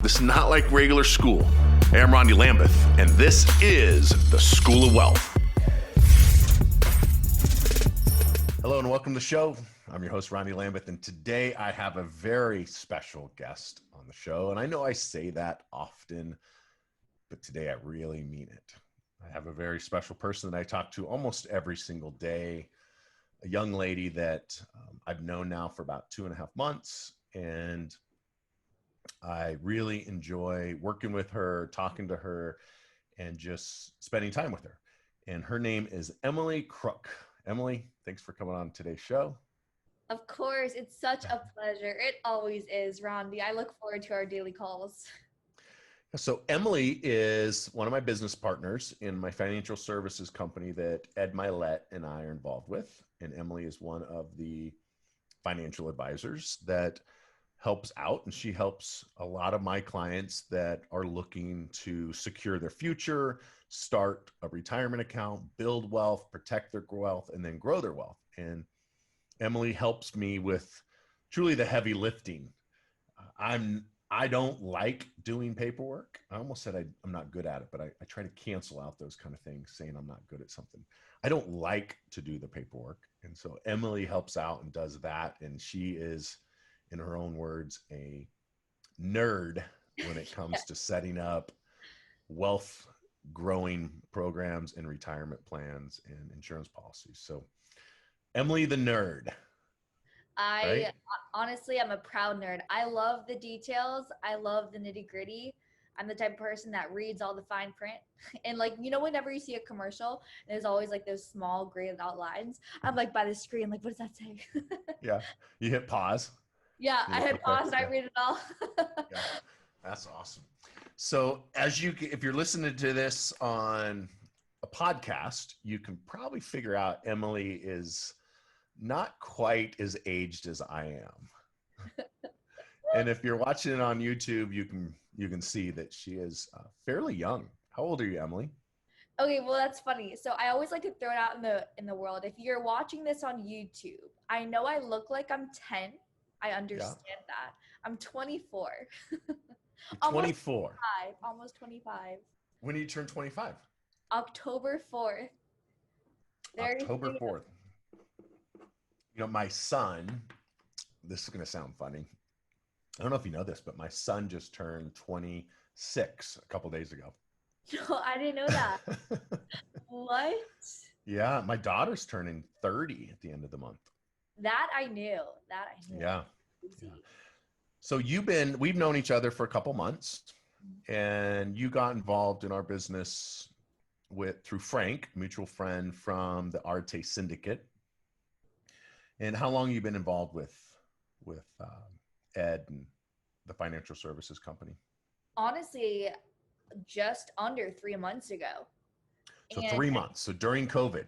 This is not like regular school. Hey, I'm Ronnie Lambeth, and this is the School of Wealth. Hello and welcome to the show. I'm your host, Ronnie Lambeth, and today I have a very special guest on the show. And I know I say that often, but today I really mean it. I have a very special person that I talk to almost every single day, a young lady that I've known now for about 2.5 months, and I really enjoy working with her, talking to her, and just spending time with her. And her name is Emily Crooke. Emily, thanks for coming on today's show. Of course, it's such a pleasure. It always is, Rondi. I look forward to our daily calls. So Emily is one of my business partners in my financial services company that Ed Milet and I are involved with. And Emily is one of the financial advisors that helps out, and she helps a lot of my clients that are looking to secure their future, start a retirement account, build wealth, protect their wealth, and then grow their wealth. And Emily helps me with truly the heavy lifting. I don't like doing paperwork. I almost said I'm not good at it, but I try to cancel out those kind of things, saying I'm not good at something. I don't like to do the paperwork. And so Emily helps out and does that. And she is, in her own words, a nerd when it comes to setting up wealth growing programs and retirement plans and insurance policies. So Emily the nerd. Right? Honestly, I'm a proud nerd. I love the details. I love the nitty gritty. I'm the type of person that reads all the fine print. And whenever you see a commercial, there's always like those small grayed out lines. I'm like by the screen, like, what does that say? Yeah. You hit pause. Yeah, I hit pause and I read it all. Yeah, that's awesome. So if you're listening to this on a podcast, you can probably figure out Emily is not quite as aged as I am. And if you're watching it on YouTube, you can see that she is fairly young. How old are you, Emily? Okay, well, that's funny. So I always like to throw it out in the world. If you're watching this on YouTube, I know I look like I'm 10. I understand that. I'm 24. You're 24. Almost 25. When do you turn 25? October 4th. October 4th. You know, my son, this is going to sound funny. I don't know if you know this, but my son just turned 26 a couple days ago. No, I didn't know that. What? Yeah, my daughter's turning 30 at the end of the month. That I knew. Yeah. So we've known each other for a couple months, and you got involved in our business through Frank, a mutual friend from the Arte Syndicate. And how long have you been involved with Ed and the financial services company? Honestly, just under 3 months ago. So 3 months. So during COVID.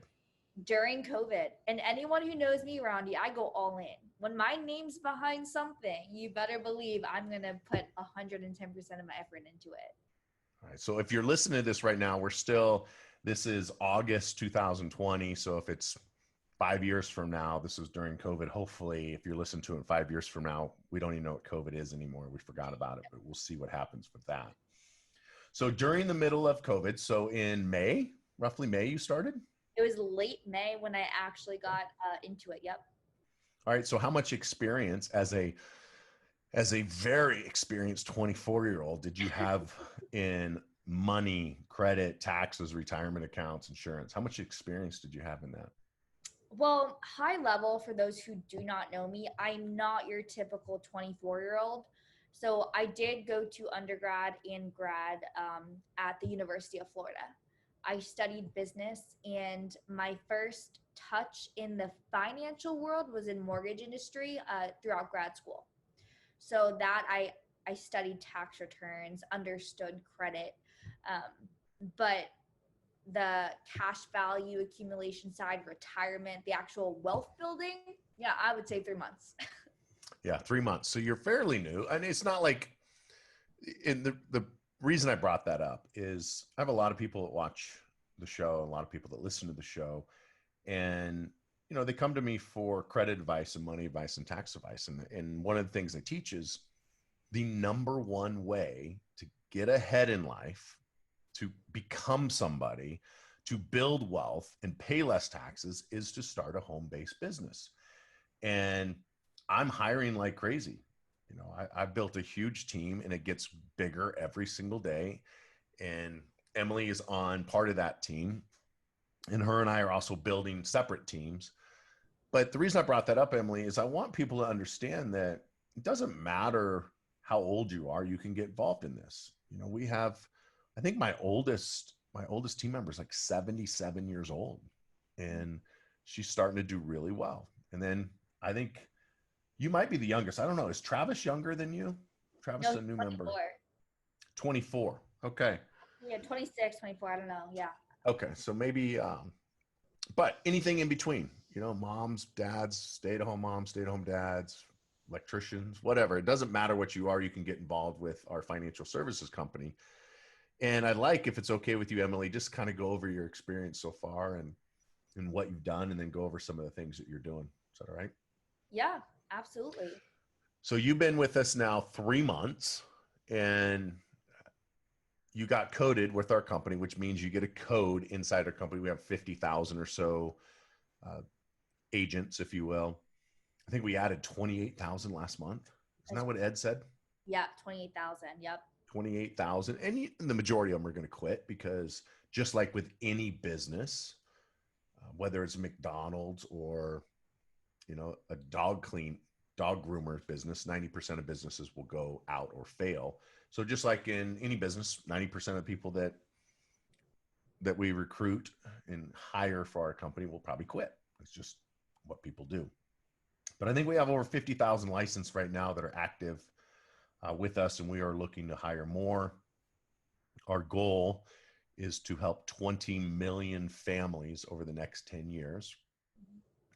During COVID. And anyone who knows me, Rondi, I go all in. When my name's behind something, you better believe I'm going to put 110% of my effort into it. All right. So if you're listening to this right now, this is August 2020. So if it's 5 years from now, this was during COVID. Hopefully, if you're listening to it 5 years from now, we don't even know what COVID is anymore. We forgot about it, but we'll see what happens with that. So during the middle of COVID, so in roughly May, you started? It was late May when I actually got into it. Yep. All right. So how much experience as a very experienced 24-year-old did you have in money, credit, taxes, retirement accounts, insurance? How much experience did you have in that? Well, high level, for those who do not know me, I'm not your typical 24-year-old. So I did go to undergrad and grad at the University of Florida. I studied business, and my first touch in the financial world was in mortgage industry throughout grad school. So that I studied tax returns, understood credit, but the cash value accumulation side, retirement, the actual wealth building, yeah, I would say 3 months. Yeah, 3 months. So you're fairly new. And it's not like, the reason I brought that up is I have a lot of people that watch the show, a lot of people that listen to the show, and they come to me for credit advice and money advice and tax advice. And one of the things I teach is the number one way to get ahead in life, to become somebody, to build wealth and pay less taxes is to start a home-based business. And I'm hiring like crazy. You know, I've built a huge team and it gets bigger every single day. And Emily is on part of that team. And her and I are also building separate teams. But the reason I brought that up, Emily, is I want people to understand that it doesn't matter how old you are, you can get involved in this. You know, we have, I think my oldest team member is like 77 years old, and she's starting to do really well. And then I think you might be the youngest. I don't know. Is Travis younger than you? Travis No, is a new 24. member. 24. Okay. Yeah, 26, 24. I don't know. Yeah. Okay. So maybe, but anything in between, you know, moms, dads, stay-at-home moms, stay-at-home dads, electricians, whatever. It doesn't matter what you are. You can get involved with our financial services company. And I'd like, if it's okay with you, Emily, just kind of go over your experience so far and what you've done, and then go over some of the things that you're doing. Is that all right? Yeah, absolutely. So you've been with us now 3 months, and you got coded with our company, which means you get a code inside our company. We have 50,000 or so agents, if you will. I think we added 28,000 last month. Isn't that what Ed said? Yeah, 28,000. Yep. 28,000. And the majority of them are going to quit, because just like with any business, whether it's McDonald's or, you know, a dog groomer business, 90% of businesses will go out or fail. So just like in any business, 90% of people that we recruit and hire for our company will probably quit. It's just what people do. But I think we have over 50,000 licensed right now that are active with us, and we are looking to hire more. Our goal is to help 20 million families over the next 10 years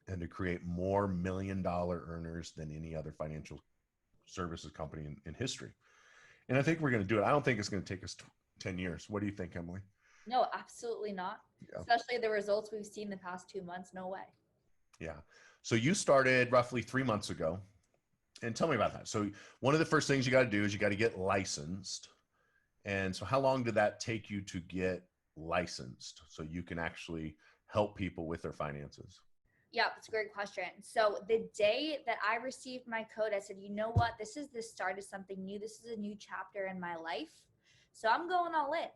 and to create more $1 million earners than any other financial services company in history. And I think we're going to do it. I don't think it's going to take us 10 years. What do you think, Emily? No, absolutely not. Yeah. Especially the results we've seen the past 2 months. No way. Yeah. So you started roughly 3 months ago. And tell me about that. So one of the first things you got to do is you got to get licensed. And so how long did that take you to get licensed so you can actually help people with their finances? Yeah, that's a great question. So the day that I received my code, I said, you know what? This is the start of something new. This is a new chapter in my life. So I'm going all in.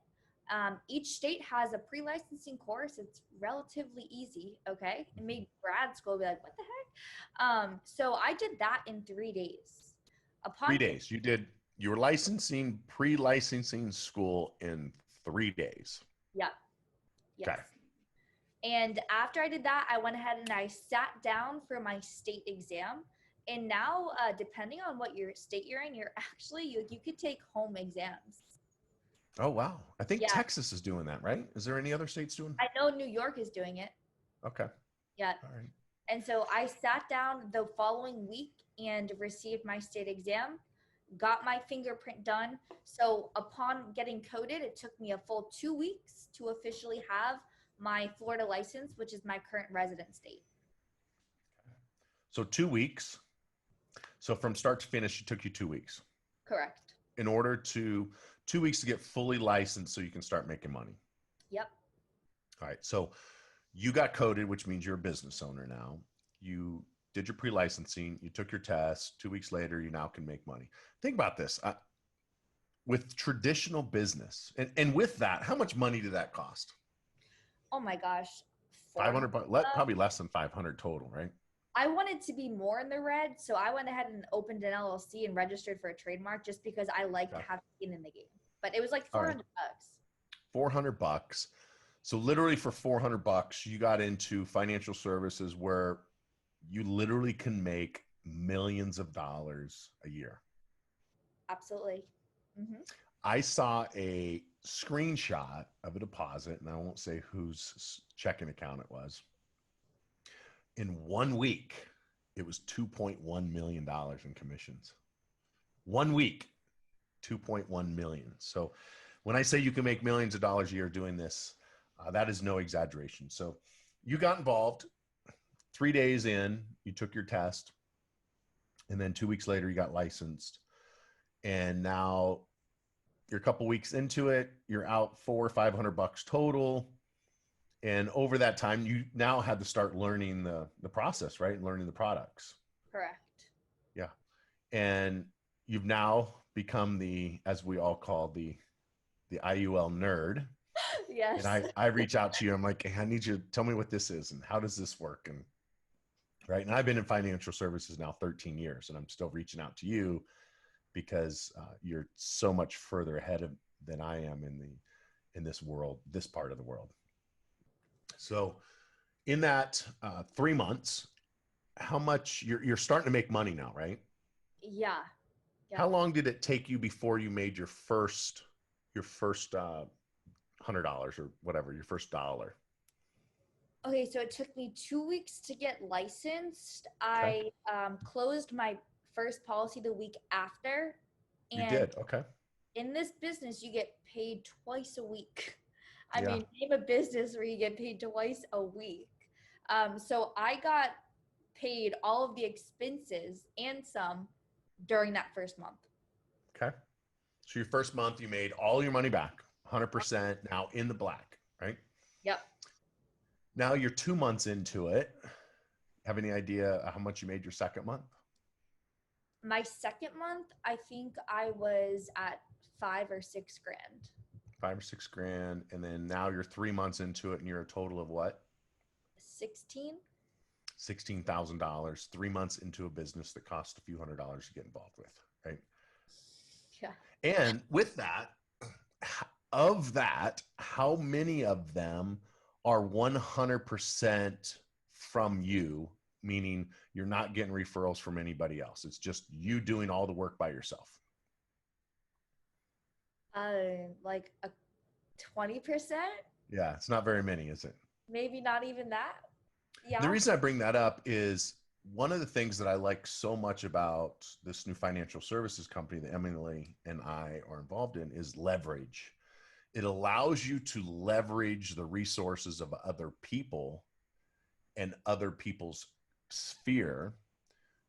Each state has a pre-licensing course. It's relatively easy. Okay. And maybe grad school will be like, what the heck? So I did that in 3 days. 3 days. You were licensing, pre-licensing school in 3 days. Yeah. Yes. Okay. And after I did that, I went ahead and I sat down for my state exam. And now, depending on what your state you're in, you're actually, you could take home exams. Oh, wow. I think Texas is doing that, right? Is there any other states doing? I know New York is doing it. Okay. Yeah. All right. And so I sat down the following week and received my state exam, got my fingerprint done. So upon getting coded, it took me a full 2 weeks to officially have my Florida license, which is my current resident state. So 2 weeks. So from start to finish, it took you 2 weeks. Correct. In order to 2 weeks to get fully licensed so you can start making money. Yep. All right. So you got coded, which means you're a business owner now. You did your pre-licensing, you took your test. 2 weeks later, you now can make money. Think about this. With traditional business, and with that, how much money did that cost? Oh my gosh. $500, probably less than 500 total, right? I wanted to be more in the red, so I went ahead and opened an LLC and registered for a trademark just because I like to have skin in the game. But it was like $400. $400. So literally for $400, you got into financial services where you literally can make millions of dollars a year. Absolutely. Mm-hmm. I saw a screenshot of a deposit, and I won't say whose checking account it was. In 1 week, it was $2.1 million in commissions. 1 week, 2.1 million. So when I say you can make millions of dollars a year doing this, that is no exaggeration. So you got involved. 3 days in, you took your test. And then 2 weeks later, you got licensed. And now you're a couple weeks into it, you're out $400-500 total. And over that time, you now had to start learning the process, right? Learning the products. Correct. Yeah. And you've now become the, as we all call the IUL nerd. And Yes. I reach out to you. I'm like, hey, I need you to tell me what this is and how does this work? And right. And I've been in financial services now 13 years, and I'm still reaching out to you because you're so much further ahead than I am in this world, this part of the world. So in that 3 months, how much you're starting to make money now, right? Yeah. How Yep. long did it take you before you made your first $100 or whatever, your first dollar? Okay, so it took me 2 weeks to get licensed. Okay. I closed my first policy the week after. You And did. Okay. in this business, you get paid twice a week. I Yeah. mean, name a business where you get paid twice a week. So I got paid all of the expenses and some during that first month. Okay. So your first month, you made all your money back, 100% now in the black, right? Yep. Now you're 2 months into it. Have any idea how much you made your second month? My second month, I think I was at 5 or 6 grand. 5 or 6 grand. And then now you're 3 months into it and you're a total of what? 16? $16,000, 3 months into a business that costs a few $100s to get involved with, right? Yeah. And with that, of that, how many of them are 100% from you, meaning you're not getting referrals from anybody else? It's just you doing all the work by yourself. Like a 20%? Yeah, it's not very many, is it? Maybe not even that. The Yeah. reason I bring that up is one of the things that I like so much about this new financial services company that Emily and I are involved in is leverage. It allows you to leverage the resources of other people and other people's sphere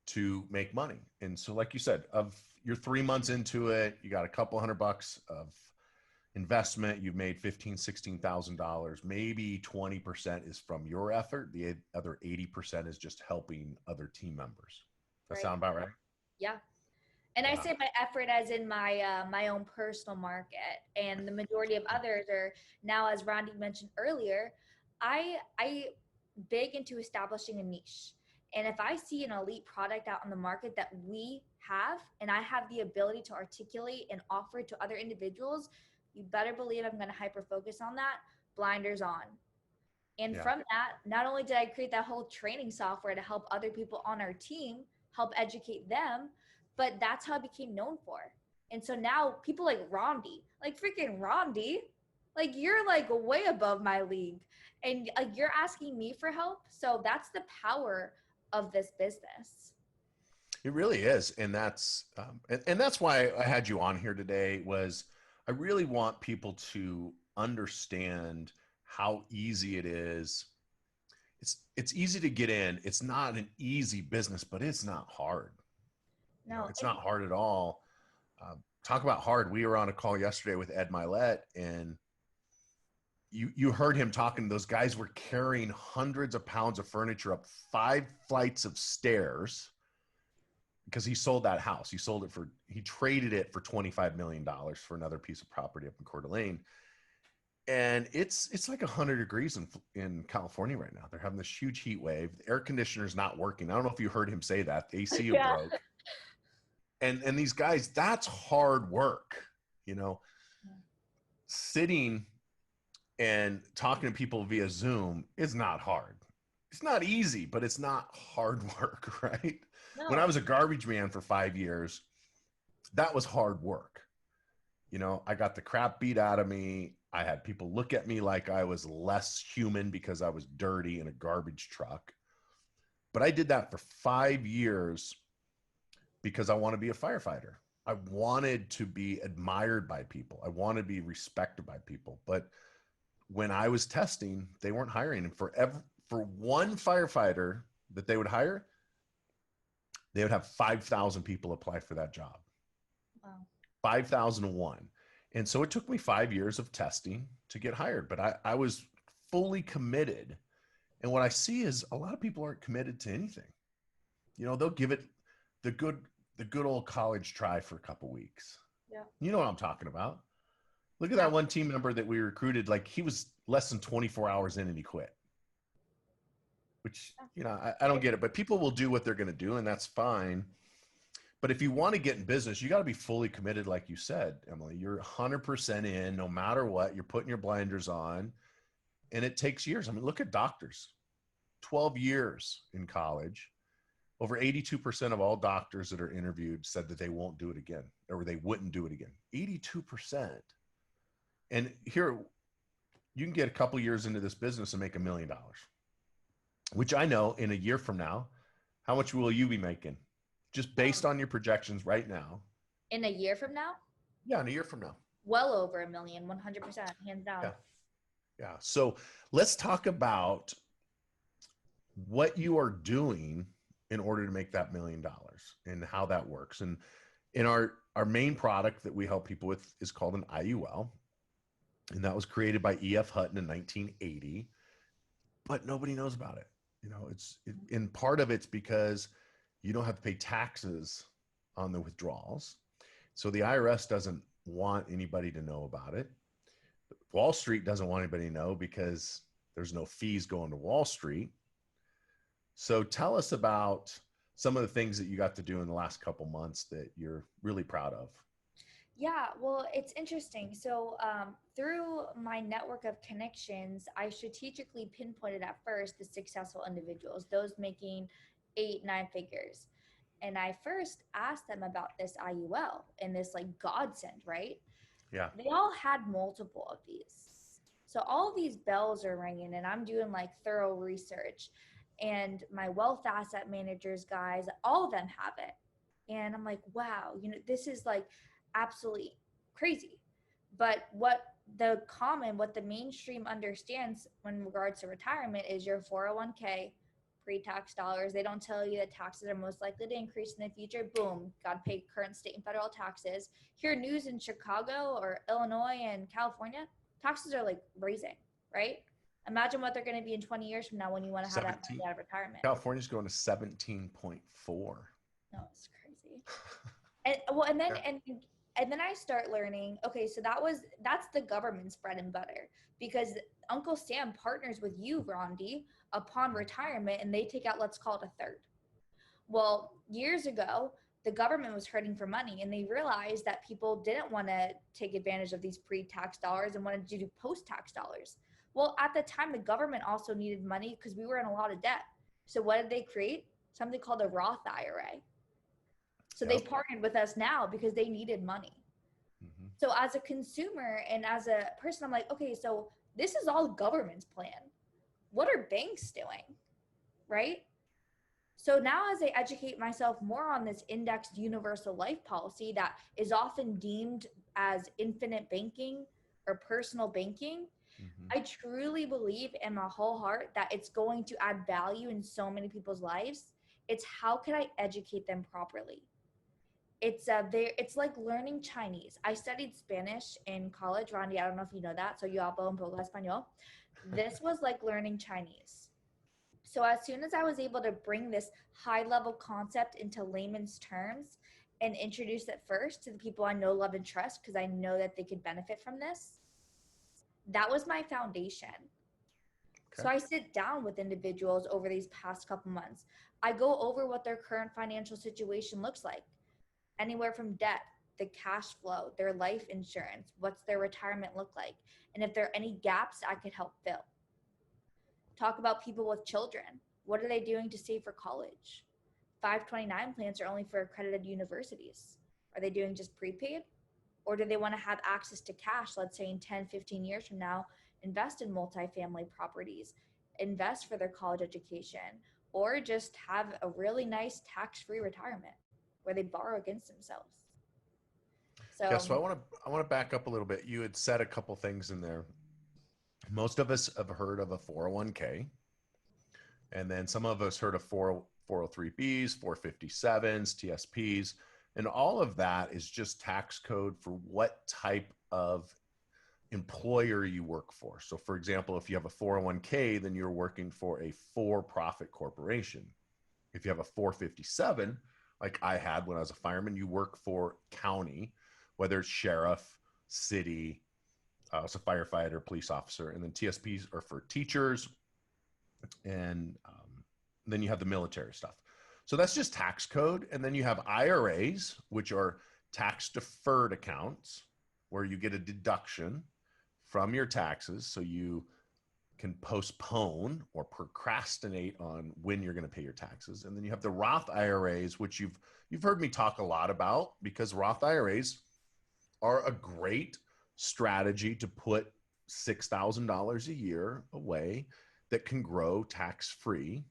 to make money. And so, like you said, of you're 3 months into it, you got a couple $100 of investment, you've made $16,000. Maybe 20% is from your effort. The other 80% is just helping other team members. That Right. sound about right? Yeah. And I Wow. say my effort as in my own personal market, and the majority of others are now, as Randy mentioned earlier, I big into establishing a niche. And if I see an elite product out on the market that we have, and I have the ability to articulate and offer to other individuals, you better believe I'm going to hyper focus on that, blinders on. And Yeah. from that, not only did I create that whole training software to help other people on our team, help educate them, but that's how I became known for. And so now people like Rondi, like freaking Rondi, like you're like way above my league, and like you're asking me for help. So that's the power of this business. It really is. And and that's why I had you on here today was I really want people to understand how easy it is. It's easy to get in. It's not an easy business, but it's not hard. No, It's not hard at all. Talk about hard. We were on a call yesterday with Ed Milet, and you heard him talking. Those guys were carrying hundreds of pounds of furniture up 5 flights of stairs because he sold that house. He traded it for $25 million for another piece of property up in Coeur d'Alene. And it's like 100 degrees in California right now. They're having this huge heat wave. The air conditioner's not working. I don't know if you heard him say that. The AC yeah, broke. And these guys, that's hard work, you know, sitting and talking to people via Zoom is not hard. It's not easy, but it's not hard work, right? When I no, was a garbage man for 5 years, that was hard work. You know, I got the crap beat out of me. I had people look at me like I was less human because I was dirty in a garbage truck. But I did that for 5 years because I want to be a firefighter. I wanted to be admired by people. I wanted to be respected by people. But when I was testing, they weren't hiring. And for one firefighter that they would hire, they would have 5,000 people apply for that job. wow. 5001. And so it took me 5 years of testing to get hired, but I was fully committed. And what I see is a lot of people aren't committed to anything. They'll give it the good old college try for a couple weeks. Yeah. You know what I'm talking about. Look at Yeah. that one team member that we recruited. Like, he was less than 24 hours in and he quit, which, I don't get it, but people will do what they're going to do, and that's fine. But if you want to get in business, you got to be fully committed. Like you said, Emily, you're 100% in, no matter what. You're putting your blinders on, and it takes years. I mean, look at doctors, 12 years in college. Over 82% of all doctors that are interviewed said that they won't do it again, or they wouldn't do it again. 82%. And here, you can get a couple years into this business and make $1 million, which I know in a year from now, how much will you be making? Just based on your projections right now. In a year from now? Yeah, in a year from now. Well over $1 million, 100%, hands down. Yeah. Yeah. So let's talk about what you are doing in order to make that $1 million and how that works. And in our main product that we help people with is called an IUL. And that was created by E.F. Hutton in 1980, but nobody knows about it. And part of it's because you don't have to pay taxes on the withdrawals. So the IRS doesn't want anybody to know about it. Wall Street doesn't want anybody to know because there's no fees going to Wall Street. So tell us about some of the things that you got to do in the last couple months that you're really proud of. Yeah, well, it's interesting. So through my network of connections, I strategically pinpointed at first the successful individuals, those making 8-9 figures. And I first asked them about this IUL and this like godsend, right? Yeah. They all had multiple of these. So all of these bells are ringing, and I'm doing like thorough research. And my wealth asset managers guys, all of them have it. And I'm like, wow, this is like absolutely crazy. But what the mainstream understands in regards to retirement is your 401k, pre-tax dollars. They don't tell you that taxes are most likely to increase in the future. Boom, got to pay current state and federal taxes. Hear news in Chicago or Illinois and California, taxes are like raising, right? Imagine what they're going to be in 20 years from now when you want to have that money out of retirement. California's going to 17.4. No, it's crazy. And then I start learning, okay, so that's the government's bread and butter, because Uncle Sam partners with you, Rondi, upon retirement, and they take out, let's call it a third. Well, years ago, the government was hurting for money, and they realized that people didn't want to take advantage of these pre-tax dollars and wanted to do post-tax dollars. Well, at the time, the government also needed money because we were in a lot of debt. So what did they create? Something called a Roth IRA. So they partnered with us now because they needed money. Mm-hmm. So as a consumer and as a person, I'm like, okay, so this is all government's plan. What are banks doing? Right? So now as I educate myself more on this indexed universal life policy that is often deemed as infinite banking or personal banking, I truly believe in my whole heart that it's going to add value in so many people's lives. It's how can I educate them properly? It's like learning Chinese. I studied Spanish in college, Rondi. I don't know if you know that. So yo hablo un poco español. This was like learning Chinese. So as soon as I was able to bring this high level concept into layman's terms and introduce it first to the people I know, love, and trust, because I know that they could benefit from this, that was my foundation. Okay. So I sit down with individuals over these past couple months. I go over what their current financial situation looks like. Anywhere from debt, the cash flow, their life insurance, what's their retirement look like, and if there are any gaps I could help fill. Talk about people with children. What are they doing to save for college? 529 plans are only for accredited universities. Are they doing just prepaid? Or do they want to have access to cash, let's say in 10, 15 years from now, invest in multifamily properties, invest for their college education, or just have a really nice tax-free retirement where they borrow against themselves. So I want to back up a little bit. You had said a couple things in there. Most of us have heard of a 401k, and then some of us heard of 403bs, 457s, TSPs, And all of that is just tax code for what type of employer you work for. So for example, if you have a 401k, then you're working for a for-profit corporation. If you have a 457, like I had when I was a fireman, you work for county, whether it's sheriff, city, as a firefighter, police officer, and then TSPs are for teachers, and then you have the military stuff. So that's just tax code. And then you have IRAs, which are tax deferred accounts, where you get a deduction from your taxes, so you can postpone or procrastinate on when you're going to pay your taxes. And then you have the Roth IRAs, which you've heard me talk a lot about, because Roth IRAs are a great strategy to put $6,000 a year away that can grow tax-free.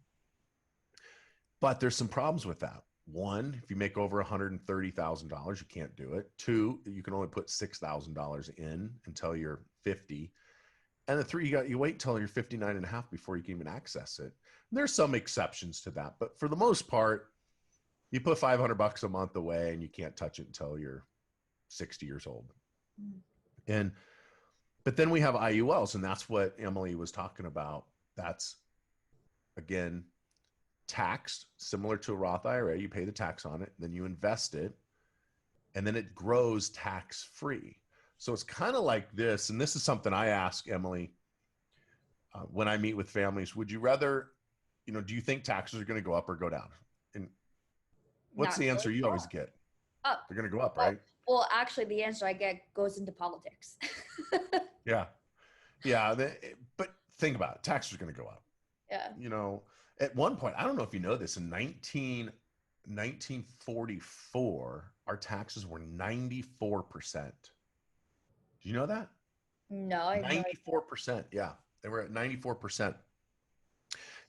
But there's some problems with that. One, if you make over $130,000, you can't do it. Two, you can only put $6,000 in until you're 50. And the three, you wait till you're 59 and a half before you can even access it. And there's some exceptions to that, but for the most part, you put $500 a month away and you can't touch it until you're 60 years old. But then we have IULs, and that's what Emily was talking about. That's, again, taxed, similar to a Roth IRA. You pay the tax on it, then you invest it, and then it grows tax-free. So it's kind of like this, and this is something I ask Emily when I meet with families. Would you rather, do you think taxes are going to go up or go down? And what's the answer you always get? Up. They're going to go up, right? Well, actually, the answer I get goes into politics. Yeah. But think about it. Taxes are going to go up. Yeah. At one point, I don't know if you know this, in 1944, our taxes were 94%. Do you know that? No, I 94%. Yeah, they were at 94%.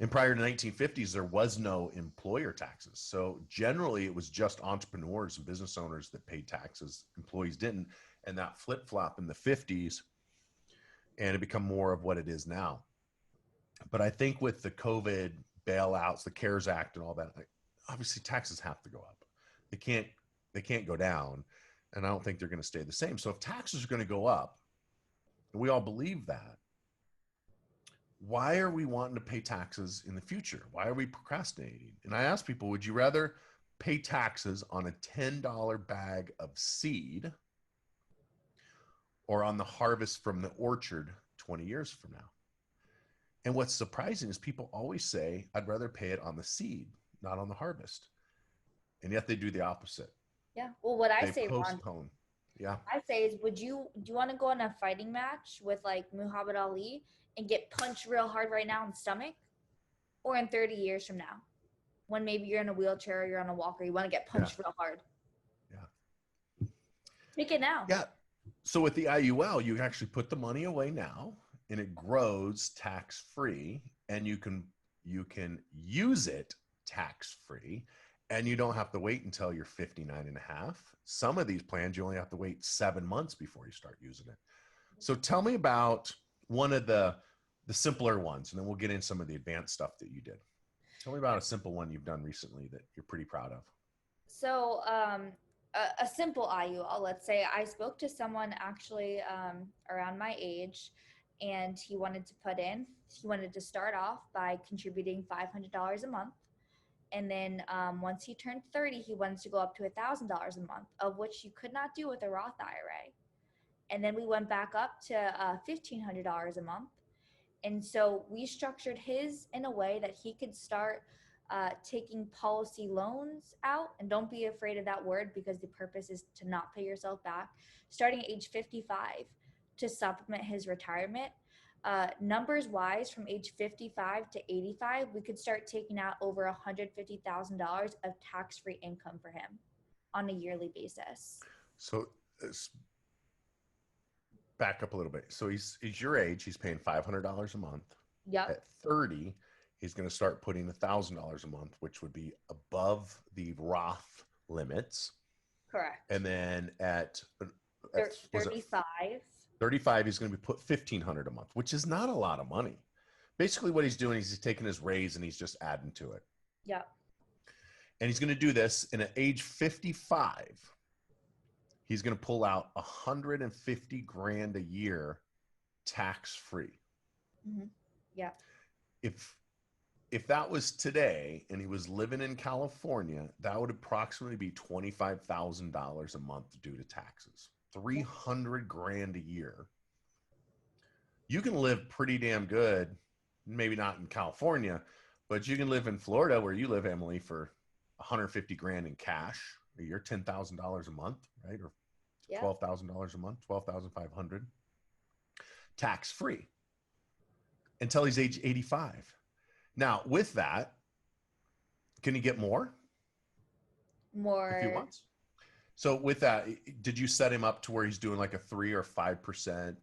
And prior to 1950s, there was no employer taxes. So generally, it was just entrepreneurs and business owners that paid taxes. Employees didn't. And that flip-flop in the 50s, and it become more of what it is now. But I think with the COVID bailouts, the CARES Act and all that, obviously taxes have to go up. They can't go down. And I don't think they're going to stay the same. So if taxes are going to go up, and we all believe that, why are we wanting to pay taxes in the future? Why are we procrastinating? And I ask people, would you rather pay taxes on a $10 bag of seed or on the harvest from the orchard 20 years from now? And what's surprising is people always say, I'd rather pay it on the seed, not on the harvest. And yet they do the opposite. Yeah. Well, what I They say, postpone. Ron, Yeah. I say is, do you want to go in a fighting match with like Muhammad Ali and get punched real hard right now in the stomach, or in 30 years from now, when maybe you're in a wheelchair or you're on a walker, you want to get punched real hard? Yeah. Take it now. Yeah. So with the IUL, you actually put the money away now, and it grows tax-free, and you can use it tax-free, and you don't have to wait until you're 59 and a half. Some of these plans, you only have to wait 7 months before you start using it. So tell me about one of the simpler ones, and then we'll get in some of the advanced stuff that you did. Tell me about a simple one you've done recently that you're pretty proud of. So a simple IUL, let's say I spoke to someone actually around my age, and he wanted to start off by contributing $500 a month. And then once he turned 30, he wanted to go up to $1,000 a month, of which you could not do with a Roth IRA. And then we went back up to $1,500 a month. And so we structured his in a way that he could start taking policy loans out. And don't be afraid of that word, because the purpose is to not pay yourself back, starting at age 55 to supplement his retirement. Numbers wise, from age 55 to 85, we could start taking out over $150,000 of tax-free income for him on a yearly basis. So back up a little bit. So he's your age. He's paying $500 a month. Yep. At 30, he's going to start putting $1,000 a month, which would be above the Roth limits. Correct. And then at 35. 35, he's going to be put $1,500 a month, which is not a lot of money. Basically what he's doing is he's taking his raise and he's just adding to it. Yeah. And he's going to do this. And at age 55, he's going to pull out 150 grand a year tax free. Mm-hmm. Yeah. If that was today and he was living in California, that would approximately be $25,000 a month due to taxes. 300 grand a year. You can live pretty damn good, maybe not in California, but you can live in Florida where you live, Emily, for 150 grand in cash a year, $10,000 a month, right? Or $12,000 a month, 12,500, tax free until he's age 85. Now, with that, can he get more? More. If he wants. So with that, did you set him up to where he's doing like a 3 or 5%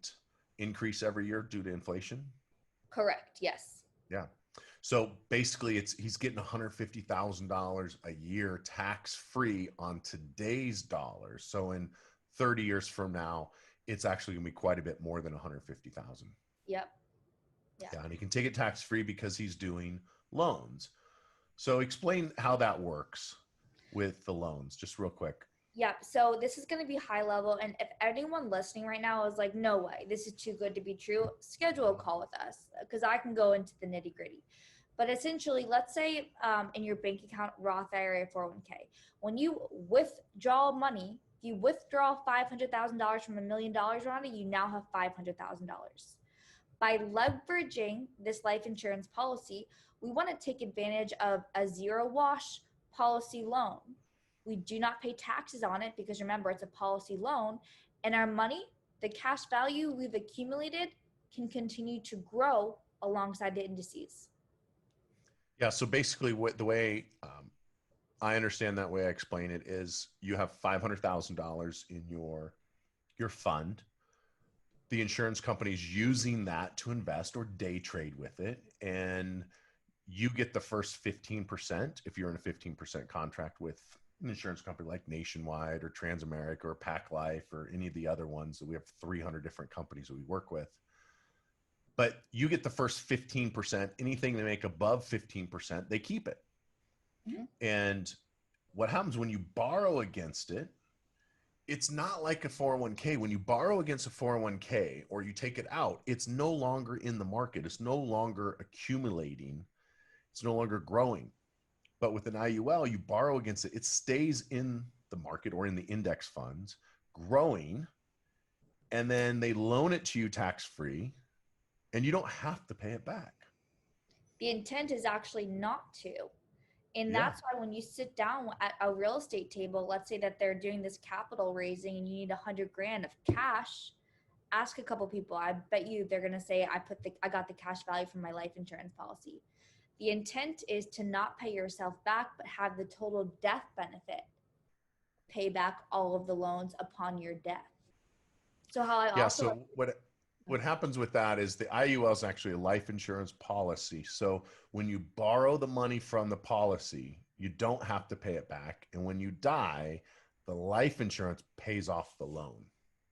increase every year due to inflation? Correct. Yes. Yeah. So basically he's getting $150,000 a year tax free on today's dollars. So in 30 years from now, it's actually going to be quite a bit more than 150,000. Yep. Yeah. And he can take it tax free because he's doing loans. So explain how that works with the loans, just real quick. Yeah, so this is going to be high level. And if anyone listening right now is like, no way, this is too good to be true, schedule a call with us because I can go into the nitty gritty. But essentially, let's say in your bank account, Roth IRA, 401k, when you withdraw money, if you withdraw $500,000 from $1 million, Rhonda, you now have $500,000. By leveraging this life insurance policy, we want to take advantage of a zero wash policy loan. We do not pay taxes on it because remember, it's a policy loan, and our money, the cash value we've accumulated, can continue to grow alongside the indices. Yeah. So basically the way I understand that way I explain it is you have $500,000 in your fund. The insurance company's using that to invest or day trade with it. And you get the first 15% if you're in a 15% contract with an insurance company like Nationwide or Transamerica or Pac Life or any of the other ones that we have 300 different companies that we work with. But you get the first 15%. Anything they make above 15%, they keep it. Mm-hmm. And what happens when you borrow against it, it's not like a 401k. When you borrow against a 401k or you take it out, it's no longer in the market. It's no longer accumulating. It's no longer growing. But with an IUL, you borrow against it. It stays in the market or in the index funds, growing, and then they loan it to you tax-free, and you don't have to pay it back. The intent is actually not to. And that's why when you sit down at a real estate table, let's say that they're doing this capital raising and you need 100 grand of cash, ask a couple people. I bet you they're going to say, I got the cash value from my life insurance policy. The intent is to not pay yourself back, but have the total death benefit pay back all of the loans upon your death. So how I also... So what happens with that is the IUL is actually a life insurance policy. So when you borrow the money from the policy, you don't have to pay it back. And when you die, the life insurance pays off the loan.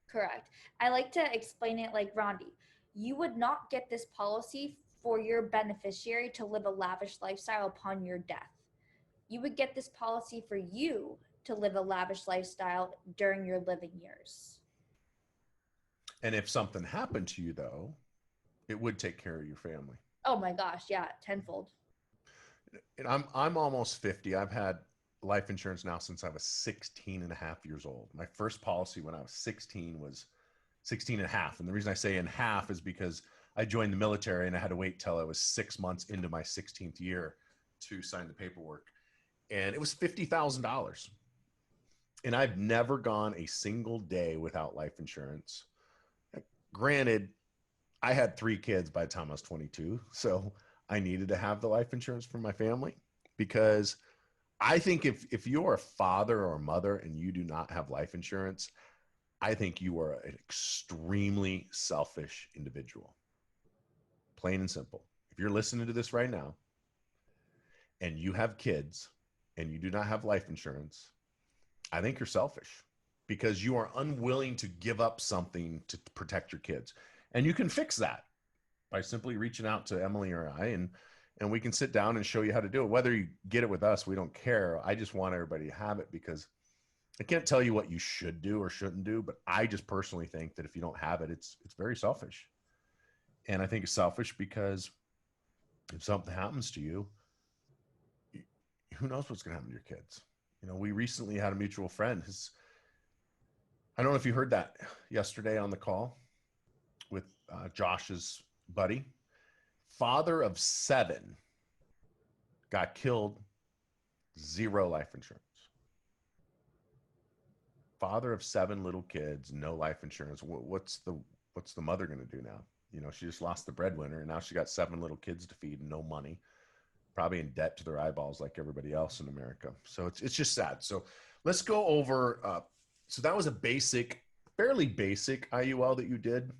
Correct. I like to explain it like Rondi. You would not get this policy for your beneficiary to live a lavish lifestyle upon your death. You would get this policy for you to live a lavish lifestyle during your living years. And if something happened to you, though, it would take care of your family. Oh my gosh, yeah, tenfold. And I'm almost 50. I've had life insurance now since I was 16 and a half years old. My first policy when I was 16 was 16 and a half. And the reason I say in half is because I joined the military and I had to wait till I was 6 months into my 16th year to sign the paperwork. And it was $50,000. And I've never gone a single day without life insurance. Granted, I had 3 kids by the time I was 22. So I needed to have the life insurance for my family because I think if you're a father or a mother and you do not have life insurance, I think you are an extremely selfish individual. Plain and simple. If you're listening to this right now and you have kids and you do not have life insurance, I think you're selfish because you are unwilling to give up something to protect your kids. And you can fix that by simply reaching out to Emily or I and we can sit down and show you how to do it. Whether you get it with us, we don't care. I just want everybody to have it because I can't tell you what you should do or shouldn't do, but I just personally think that if you don't have it, it's very selfish. And I think it's selfish because if something happens to you, who knows what's going to happen to your kids? You know, we recently had a mutual friend. I don't know if you heard that yesterday on the call with Josh's buddy. Father of 7 got killed, 0 life insurance. Father of 7 little kids, no life insurance. What's the mother going to do now? You know, she just lost the breadwinner, and now she got 7 little kids to feed and no money, probably in debt to their eyeballs like everybody else in America. So it's just sad. So let's go over. So that was a fairly basic IUL that you did.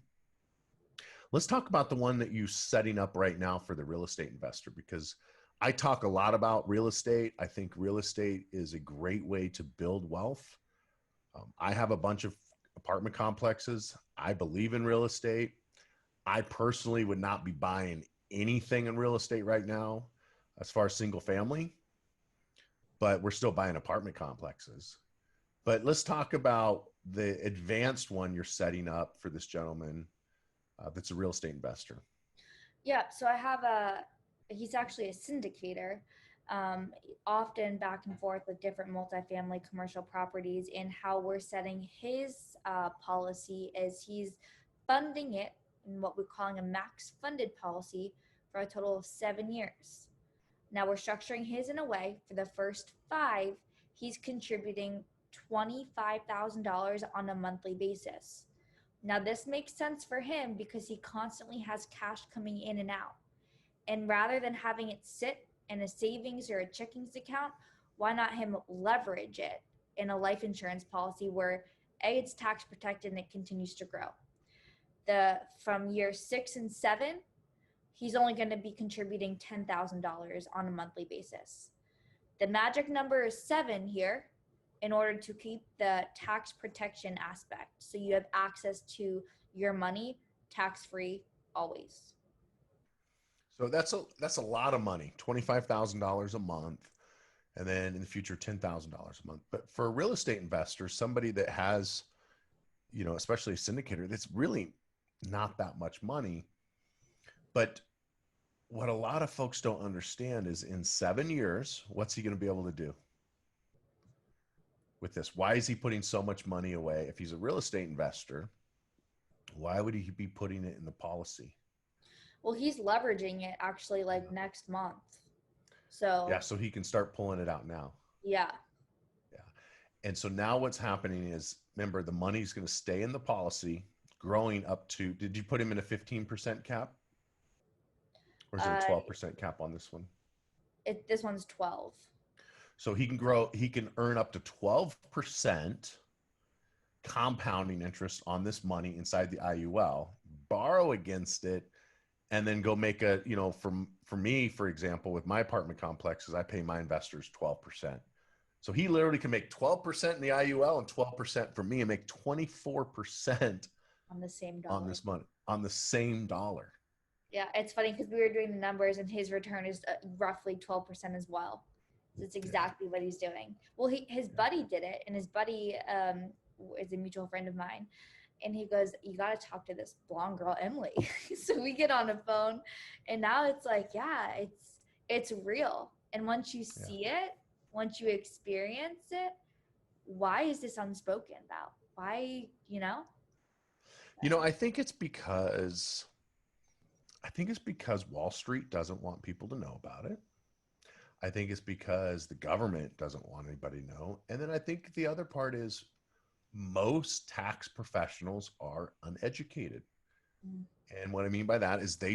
Let's talk about the one that you're setting up right now for the real estate investor, because I talk a lot about real estate. I think real estate is a great way to build wealth. I have a bunch of apartment complexes. I believe in real estate. I personally would not be buying anything in real estate right now as far as single family, but we're still buying apartment complexes. But let's talk about the advanced one you're setting up for this gentleman that's a real estate investor. Yeah, so he's actually a syndicator, often back and forth with different multifamily commercial properties. And how we're setting his policy is he's funding it in what we're calling a max funded policy for a total of 7 years. Now we're structuring his in a way for the first 5, he's contributing $25,000 on a monthly basis. Now this makes sense for him because he constantly has cash coming in and out. And rather than having it sit in a savings or a checkings account, why not him leverage it in a life insurance policy where it's tax protected and it continues to grow. From year 6 and 7, he's only going to be contributing $10,000 on a monthly basis. The magic number is 7 here in order to keep the tax protection aspect. So you have access to your money tax-free always. So that's a lot of money, $25,000 a month, and then in the future, $10,000 a month. But for a real estate investor, somebody that has, you know, especially a syndicator, that's really not that much money. But what a lot of folks don't understand is in 7 years, what's he going to be able to do with this? Why is he putting so much money away? If he's a real estate investor, why would he be putting it in the policy? Well, he's leveraging it actually like next month. So yeah, so he can start pulling it out now. Yeah. Yeah. And so now what's happening is, remember, the money's going to stay in the policy, growing up to, did you put him in a 15% cap? Or is it a 12% cap on this one? This one's 12. So he can earn up to 12% compounding interest on this money inside the IUL, borrow against it, and then go make a, you know, for me, for example, with my apartment complexes, I pay my investors 12%. So he literally can make 12% in the IUL and 12% for me and make 24% on the same dollar. On this money, on the same dollar. Yeah, it's funny because we were doing the numbers and his return is roughly 12% as well. It's exactly what he's doing. Well, his buddy did it, and his buddy is a mutual friend of mine. And he goes, you got to talk to this blonde girl, Emily. So we get on the phone, and now it's like, yeah, it's real. And once you see it, once you experience it, why is this unspoken about? Why, you know? You know, I think it's because Wall Street doesn't want people to know about it. I think it's because the government doesn't want anybody to know. And then I think the other part is most tax professionals are uneducated. Mm. And what I mean by that is they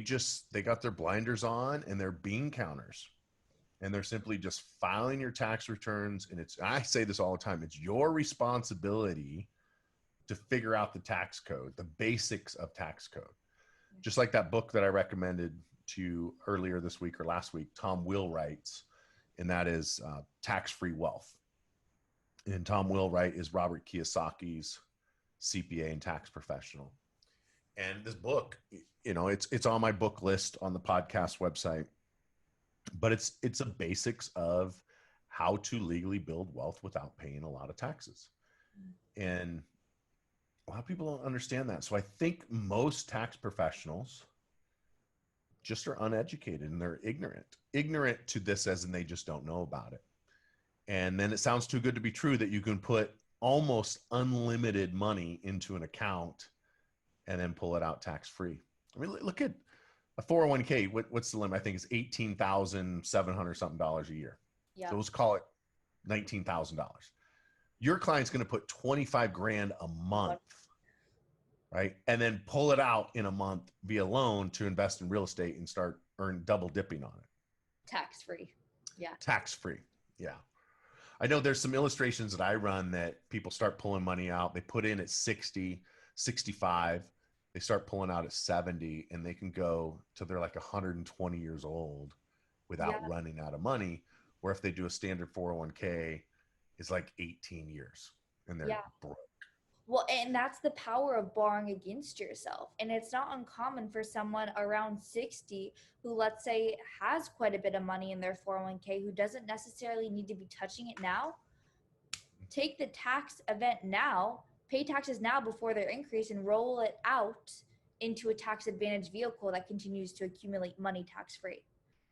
got their blinders on and they're bean counters. And they're simply just filing your tax returns. And I say this all the time, it's your responsibility to figure out the tax code, the basics of tax code. Just like that book that I recommended to you earlier this week or last week, Tom Wheelwright's, and that is Tax-Free Wealth. And Tom Wheelwright is Robert Kiyosaki's CPA and tax professional. And this book, you know, it's on my book list on the podcast website. but it's a basics of how to legally build wealth without paying a lot of taxes. And a lot of people don't understand that. So I think most tax professionals just are uneducated and they're ignorant to this, as in they just don't know about it. And then it sounds too good to be true that you can put almost unlimited money into an account and then pull it out tax free. I mean, look at a 401k. What's the limit? I think it's $18,700 something dollars a year. Yeah. So let's call it $19,000. Your client's going to put 25 grand a month, right? And then pull it out in a month via loan to invest in real estate and start double dipping on it. Tax free. Yeah. Tax free. Yeah. I know there's some illustrations that I run that people start pulling money out. They put in at 60, 65. They start pulling out at 70, and they can go to they're like 120 years old without running out of money. Where if they do a standard 401k, it's like 18 years and they're broke. Well, and that's the power of borrowing against yourself. And it's not uncommon for someone around 60 who, let's say, has quite a bit of money in their 401k, who doesn't necessarily need to be touching it now. Take the tax event now, pay taxes now before their increase, and roll it out into a tax advantage vehicle that continues to accumulate money tax free.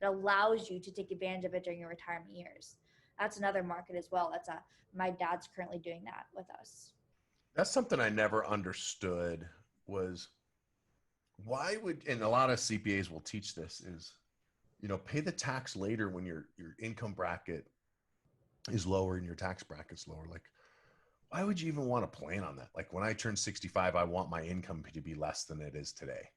It allows you to take advantage of it during your retirement years. That's another market as well. My dad's currently doing that with us. That's something I never understood was why would, and a lot of CPAs will teach this, is, pay the tax later when your income bracket is lower and your tax bracket's lower. Like, why would you even want to plan on that? Like, when I turn 65, I want my income to be less than it is today.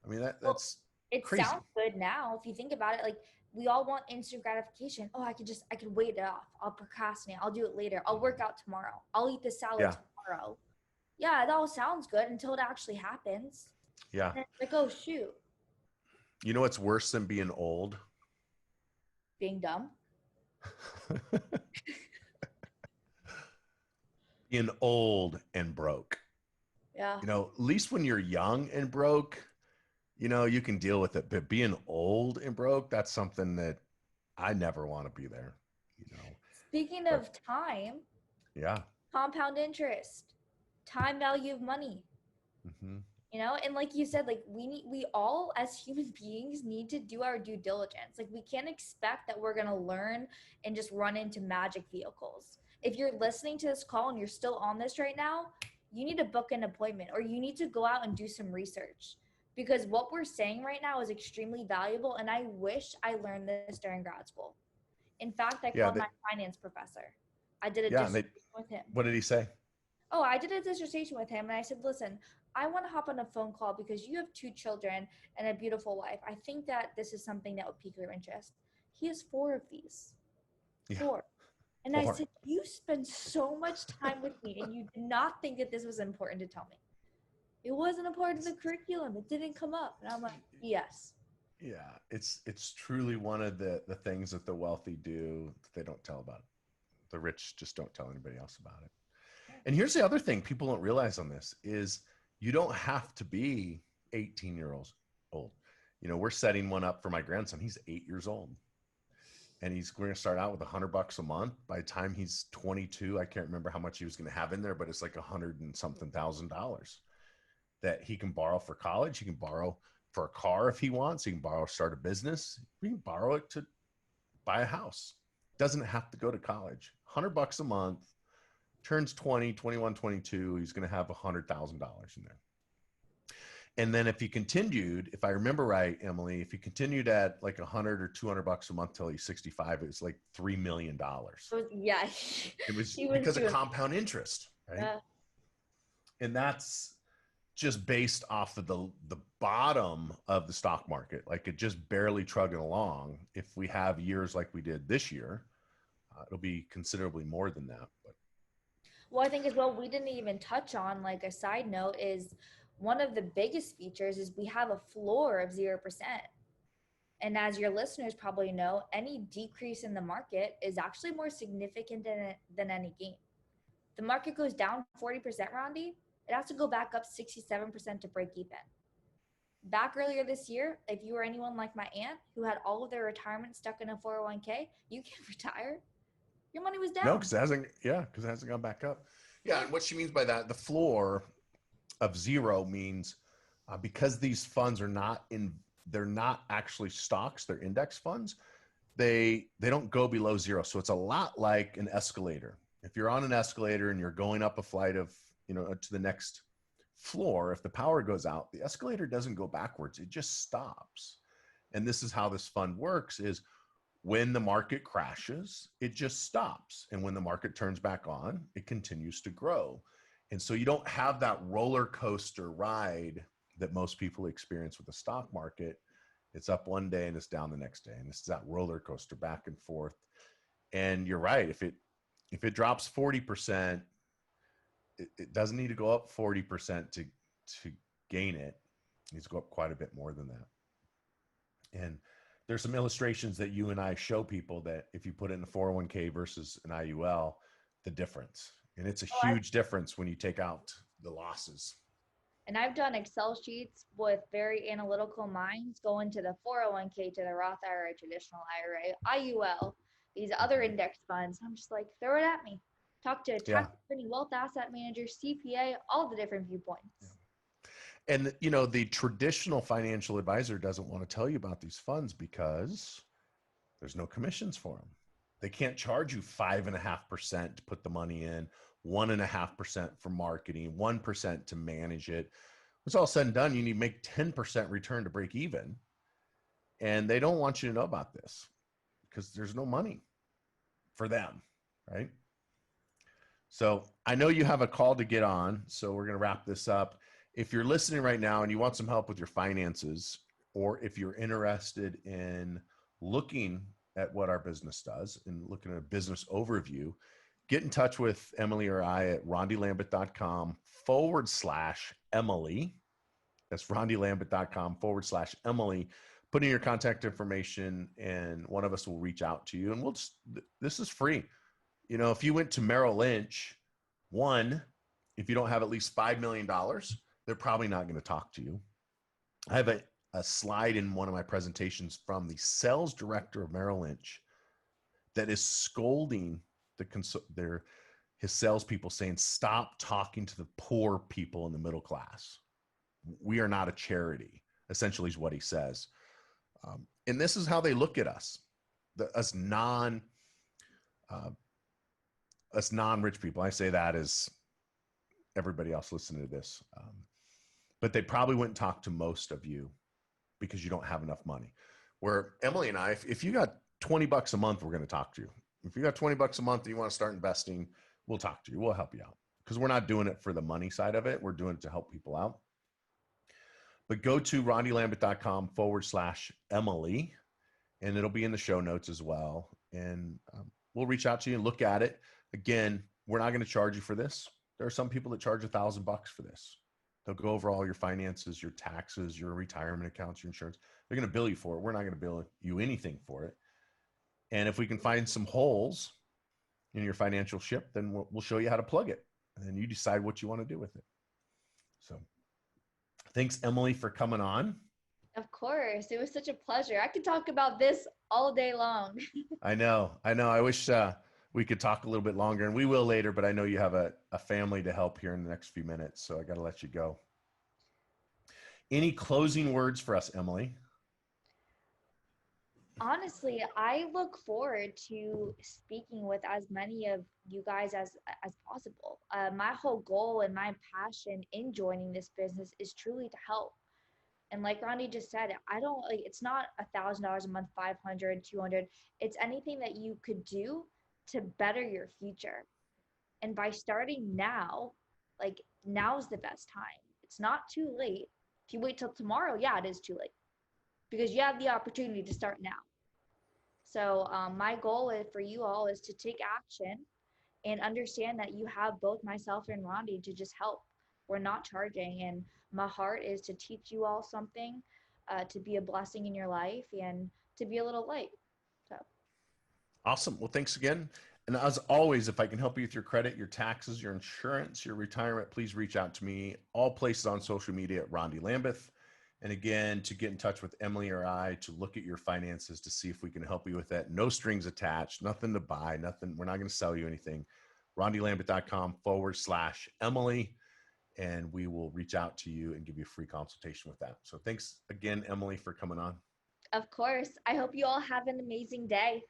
I mean, that's crazy. Sounds good now. If you think about it, like, we all want instant gratification. Oh, I could wait it off. I'll procrastinate. I'll do it later. I'll work out tomorrow. I'll eat the salad tomorrow. Yeah, it all sounds good until it actually happens. Yeah. And it's like, oh, shoot. You know what's worse than being old? Being dumb. Being old and broke. Yeah. At least when you're young and broke, you can deal with it. But being old and broke, that's something that I never want to be there. Speaking of time. Yeah. Compound interest. Time value of money. Mm-hmm. And like you said, like we all as human beings need to do our due diligence. Like, we can't expect that we're going to learn and just run into magic vehicles. If you're listening to this call and you're still on this right now, you need to book an appointment, or you need to go out and do some research, because what we're saying right now is extremely valuable. And I wish I learned this during grad school. In fact, I called my finance professor. I did a dissertation with him. What did he say? Oh, I did a dissertation with him, and I said, listen, I want to hop on a phone call because you have 2 children and a beautiful wife. I think that this is something that would pique your interest. He has 4 of these. 4. And I said, you spend so much time with me, and you did not think that this was important to tell me. It wasn't a part of the curriculum. It didn't come up. And I'm like, yes. Yeah, it's truly one of the things that the wealthy do that they don't tell about it. The rich just don't tell anybody else about it. And here's the other thing people don't realize on this is you don't have to be 18 years old. We're setting one up for my grandson. He's 8 years old. And he's going to start out with $100 a month. By the time he's 22, I can't remember how much he was going to have in there, but it's like $100 and something thousand that he can borrow for college. He can borrow for a car if he wants. He can borrow to start a business. He can borrow it to buy a house. Doesn't have to go to college. $100 a month. Turns 20, 21, 22. He's going to have $100,000 in there. And then if I remember right, Emily, if he continued at like $100 or $200 a month till he's 65, it was like $3 million. Yeah. It was because of compound interest, right? Yeah. And that's just based off of the bottom of the stock market. Like, it just barely trugging along. If we have years like we did this year, it'll be considerably more than that. But well, I think as well, we didn't even touch on, like, a side note is one of the biggest features is we have a floor of 0%. And as your listeners probably know, any decrease in the market is actually more significant than any gain. The market goes down 40%, Rondi, it has to go back up 67% to break even. back earlier this year, if you were anyone like my aunt who had all of their retirement stuck in a 401k, you can't retire. Your money was No, down. because it hasn't gone back up. Yeah, and what she means by that, the floor of zero means because these funds are they're not actually stocks, they're index funds. They don't go below zero. So it's a lot like an escalator. If you're on an escalator and you're going up a flight of, to the next floor, if the power goes out, the escalator doesn't go backwards. It just stops. And this is how this fund works is when the market crashes, it just stops. And when the market turns back on, it continues to grow. And so you don't have that roller coaster ride that most people experience with the stock market. It's up one day and it's down the next day. And this is that roller coaster back and forth. And you're right. If it drops 40%, it doesn't need to go up 40% to gain it. It needs to go up quite a bit more than that. And there's some illustrations that you and I show people that if you put in a 401k versus an IUL, the difference. And it's a huge difference when you take out the losses. And I've done Excel sheets with very analytical minds going to the 401k, to the Roth IRA, traditional IRA, IUL, these other index funds. I'm just like, throw it at me. Talk to a tax attorney, wealth asset manager, CPA, all the different viewpoints. Yeah. And, the traditional financial advisor doesn't want to tell you about these funds because there's no commissions for them. They can't charge you 5.5% to put the money in, 1.5% for marketing, 1% to manage it. When it's all said and done, you need to make 10% return to break even. And they don't want you to know about this because there's no money for them, right? So I know you have a call to get on, so we're going to wrap this up. If you're listening right now and you want some help with your finances, or if you're interested in looking at what our business does and looking at a business overview, get in touch with Emily or I at rondylambert.com/Emily. That's rondylambert.com/Emily. Put in your contact information and one of us will reach out to you. And this is free. If you went to Merrill Lynch, if you don't have at least $5 million, they're probably not going to talk to you. I have a slide in one of my presentations from the sales director of Merrill Lynch that is scolding his salespeople, saying, stop talking to the poor people in the middle class. We are not a charity, essentially is what he says. And this is how they look at us, us non-rich people. I say that as everybody else listening to this. But they probably wouldn't talk to most of you because you don't have enough money. Where Emily and I, if you got $20 a month, we're going to talk to you. If you got $20 a month and you want to start investing, we'll talk to you. We'll help you out because we're not doing it for the money side of it. We're doing it to help people out. But go to rondylambert.com/Emily, and it'll be in the show notes as well. And we'll reach out to you and look at it. Again, we're not going to charge you for this. There are some people that charge $1,000 for this. They'll go over all your finances, your taxes, your retirement accounts, your insurance. They're going to bill you for it. We're not going to bill you anything for it. And if we can find some holes in your financial ship, then we'll show you how to plug it. And then you decide what you want to do with it. So thanks, Emily, for coming on. Of course. It was such a pleasure. I could talk about this all day long. I know. I wish we could talk a little bit longer, and we will later, but I know you have a family to help here in the next few minutes, so I got to let you go. Any closing words for us, Emily? Honestly, I look forward to speaking with as many of you guys as possible. My whole goal and my passion in joining this business is truly to help. And like Ronnie just said, it's not $1,000 a month, 500, 200. It's anything that you could do to better your future. And by starting now, now's the best time. It's not too late. If you wait till tomorrow, yeah, it is too late because you have the opportunity to start now. So my goal for you all is to take action and understand that you have both myself and Rondi to just help. We're not charging, and my heart is to teach you all something, to be a blessing in your life and to be a little light. So awesome. Well, thanks again. And as always, if I can help you with your credit, your taxes, your insurance, your retirement, please reach out to me. All places on social media at Rondi Lambeth. And again, to get in touch with Emily or I to look at your finances to see if we can help you with that. No strings attached, nothing to buy, nothing. We're not going to sell you anything. rondylambert.com/Emily, and we will reach out to you and give you a free consultation with that. So thanks again, Emily, for coming on. Of course. I hope you all have an amazing day.